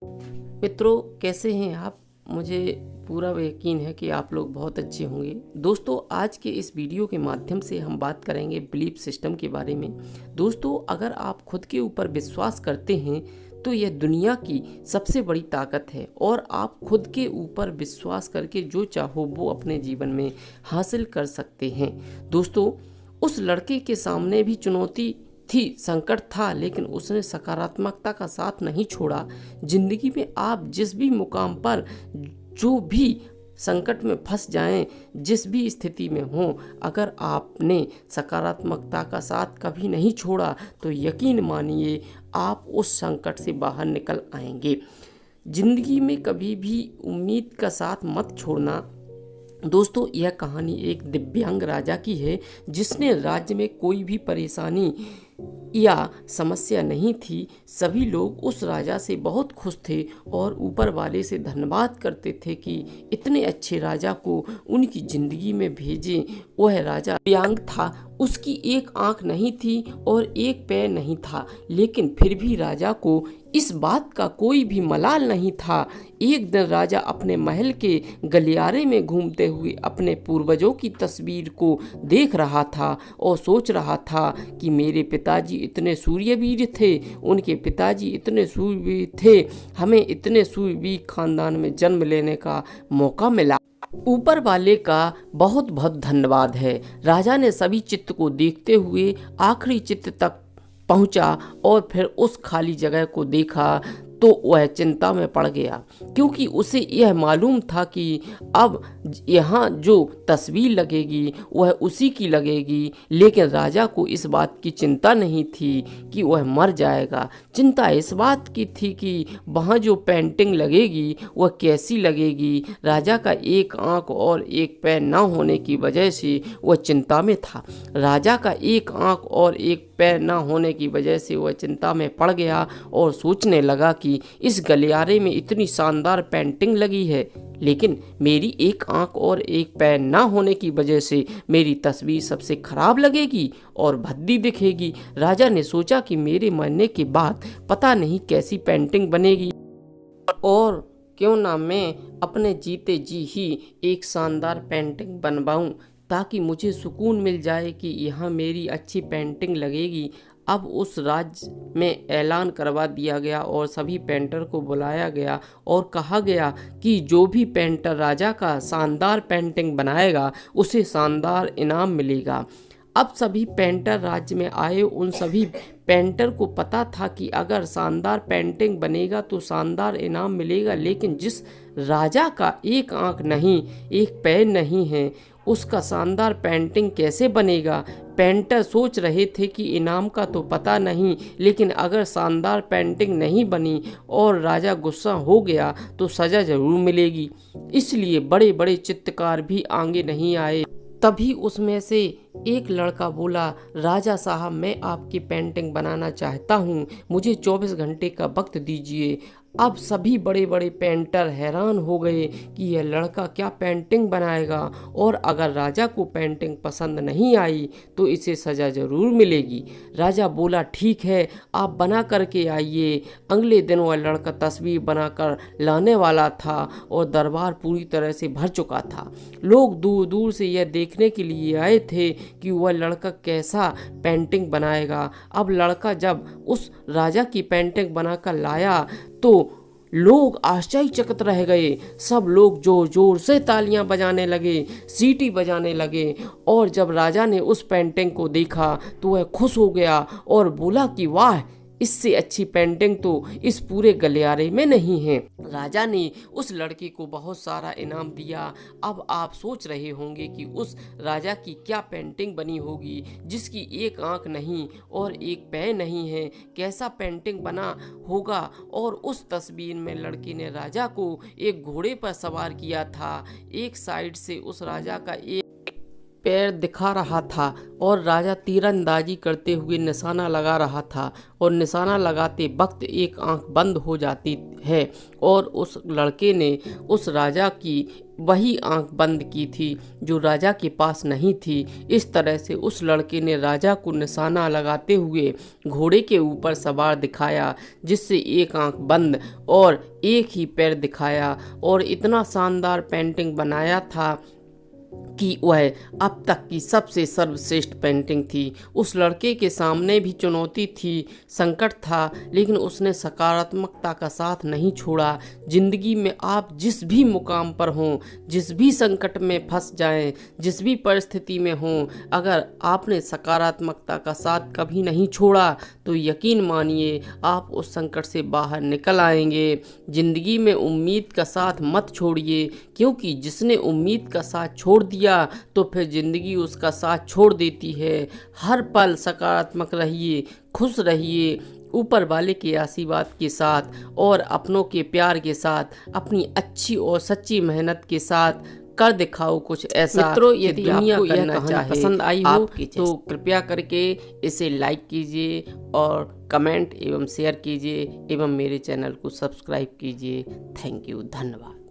मित्रों, कैसे हैं आप? मुझे पूरा यकीन है कि आप लोग बहुत अच्छे होंगे। दोस्तों, आज के इस वीडियो के माध्यम से हम बात करेंगे बिलीफ सिस्टम के बारे में। दोस्तों, अगर आप खुद के ऊपर विश्वास करते हैं तो यह दुनिया की सबसे बड़ी ताकत है और आप खुद के ऊपर विश्वास करके जो चाहो वो अपने जीवन में हासिल कर सकते हैं। दोस्तों, उस लड़के के सामने भी चुनौती थी, संकट था, लेकिन उसने सकारात्मकता का साथ नहीं छोड़ा। जिंदगी में आप जिस भी मुकाम पर जो भी संकट में फंस जाएं, जिस भी स्थिति में हों, अगर आपने सकारात्मकता का साथ कभी नहीं छोड़ा तो यकीन मानिए आप उस संकट से बाहर निकल आएंगे। जिंदगी में कभी भी उम्मीद का साथ मत छोड़ना। दोस्तों, यह कहानी एक दिव्यांग राजा की है जिसने राज्य में कोई भी परेशानी या समस्या नहीं थी। सभी लोग उस राजा से बहुत खुश थे और ऊपर वाले से धन्यवाद करते थे कि इतने अच्छे राजा को उनकी ज़िंदगी में भेजे। वह राजा दिव्यांग था, उसकी एक आंख नहीं थी और एक पैर नहीं था, लेकिन फिर भी राजा को इस बात का कोई भी मलाल नहीं था। एक दिन राजा अपने महल के गलियारे में घूमते हुए अपने पूर्वजों की तस्वीर को देख रहा था और सोच रहा था कि मेरे पिताजी इतने सूर्यवीर थे, उनके पिताजी इतने सूरवीर थे, हमें इतने सूरवीर खानदान में जन्म लेने का मौका मिला। ऊपर वाले का बहुत बहुत धन्यवाद है। राजा ने सभी चित्त को देखते हुए आखिरी चित्त तक पहुंचा और फिर उस खाली जगह को देखा तो वह चिंता में पड़ गया, क्योंकि उसे यह मालूम था कि अब यहाँ जो तस्वीर लगेगी वह उसी की लगेगी। लेकिन राजा को इस बात की चिंता नहीं थी कि वह मर जाएगा। चिंता इस बात की थी कि वहाँ जो पेंटिंग लगेगी वह कैसी लगेगी। राजा का एक आंख और एक पैर न होने की वजह से वह चिंता में था। राजा का एक आंख और एक पैर न होने की वजह से वह चिंता में पड़ गया और सोचने लगा कि इस गलियारे में इतनी शानदार पेंटिंग लगी है, लेकिन मेरी एक आंख और एक पैर ना होने की वजह से मेरी तस्वीर सबसे खराब लगेगी और भद्दी दिखेगी। राजा ने सोचा कि मेरे मरने के बाद पता नहीं कैसी पेंटिंग बनेगी और क्यों ना मैं अपने जीते जी ही एक शानदार पेंटिंग बनवाऊं, ताकि मुझे सुकून मिल जाए कि यहाँ मेरी अच्छी पेंटिंग लगेगी। अब उस राज्य में ऐलान करवा दिया गया और सभी पेंटर को बुलाया गया और कहा गया कि जो भी पेंटर राजा का शानदार पेंटिंग बनाएगा उसे शानदार इनाम मिलेगा। अब सभी पेंटर राज्य में आए। उन सभी पेंटर को पता था कि अगर शानदार पेंटिंग बनेगा तो शानदार इनाम मिलेगा, लेकिन जिस राजा का एक आंख नहीं, एक पैर नहीं है, उसका शानदार पेंटिंग कैसे बनेगा। पेंटर सोच रहे थे कि इनाम का तो पता नहीं, लेकिन अगर शानदार पेंटिंग नहीं बनी और राजा गुस्सा हो गया तो सज़ा ज़रूर मिलेगी। इसलिए बड़े बड़े चित्रकार भी आगे नहीं आए। तभी उसमें से एक लड़का बोला, राजा साहब, मैं आपकी पेंटिंग बनाना चाहता हूँ, मुझे 24 घंटे का वक्त दीजिए। अब सभी बड़े बड़े पेंटर हैरान हो गए कि यह लड़का क्या पेंटिंग बनाएगा और अगर राजा को पेंटिंग पसंद नहीं आई तो इसे सज़ा ज़रूर मिलेगी। राजा बोला, ठीक है, आप बना करके आइए। अगले दिन वह लड़का तस्वीर बनाकर लाने वाला था और दरबार पूरी तरह से भर चुका था। लोग दूर दूर से यह देखने के लिए आए थे कि वह लड़का कैसा पेंटिंग बनाएगा। अब लड़का जब उस राजा की पेंटिंग बनाकर लाया तो लोग आश्चर्यचकित रह गए। सब लोग जोर जोर से तालियां बजाने लगे, सीटी बजाने लगे और जब राजा ने उस पेंटिंग को देखा तो वह खुश हो गया और बोला कि वाह, इससे अच्छी पेंटिंग तो इस पूरे गलियारे में नहीं है। राजा ने उस लड़के को बहुत सारा इनाम दिया। अब आप सोच रहे होंगे कि उस राजा की क्या पेंटिंग बनी होगी जिसकी एक आंख नहीं और एक पैर नहीं है, कैसा पेंटिंग बना होगा। और उस तस्वीर में लड़के ने राजा को एक घोड़े पर सवार किया था। एक साइड से उस राजा का एक पैर दिखा रहा था और राजा तीरंदाजी करते हुए निशाना लगा रहा था और निशाना लगाते वक्त एक आंख बंद हो जाती है और उस लड़के ने उस राजा की वही आंख बंद की थी जो राजा के पास नहीं थी। इस तरह से उस लड़के ने राजा को निशाना लगाते हुए घोड़े के ऊपर सवार दिखाया, जिससे एक आंख बंद और एक ही पैर दिखाया और इतना शानदार पेंटिंग बनाया था कि वह अब तक की सबसे सर्वश्रेष्ठ पेंटिंग थी। उस लड़के के सामने भी चुनौती थी, संकट था, लेकिन उसने सकारात्मकता का साथ नहीं छोड़ा। ज़िंदगी में आप जिस भी मुकाम पर हों, जिस भी संकट में फंस जाएं, जिस भी परिस्थिति में हों, अगर आपने सकारात्मकता का साथ कभी नहीं छोड़ा तो यकीन मानिए आप उस संकट से बाहर निकल आएंगे। ज़िंदगी में उम्मीद का साथ मत छोड़िए, क्योंकि जिसने उम्मीद का साथ छोड़ दिया तो फिर ज़िंदगी उसका साथ छोड़ देती है। हर पल सकारात्मक रहिए, खुश रहिए, ऊपर वाले के आशीर्वाद के साथ और अपनों के प्यार के साथ, अपनी अच्छी और सच्ची मेहनत के साथ कर दिखाओ कुछ ऐसा। मित्रों, यदि आपको यह कहानी पसंद आई हो तो कृपया करके इसे लाइक कीजिए और कमेंट एवं शेयर कीजिए एवं मेरे चैनल को सब्सक्राइब कीजिए। थैंक यू, धन्यवाद।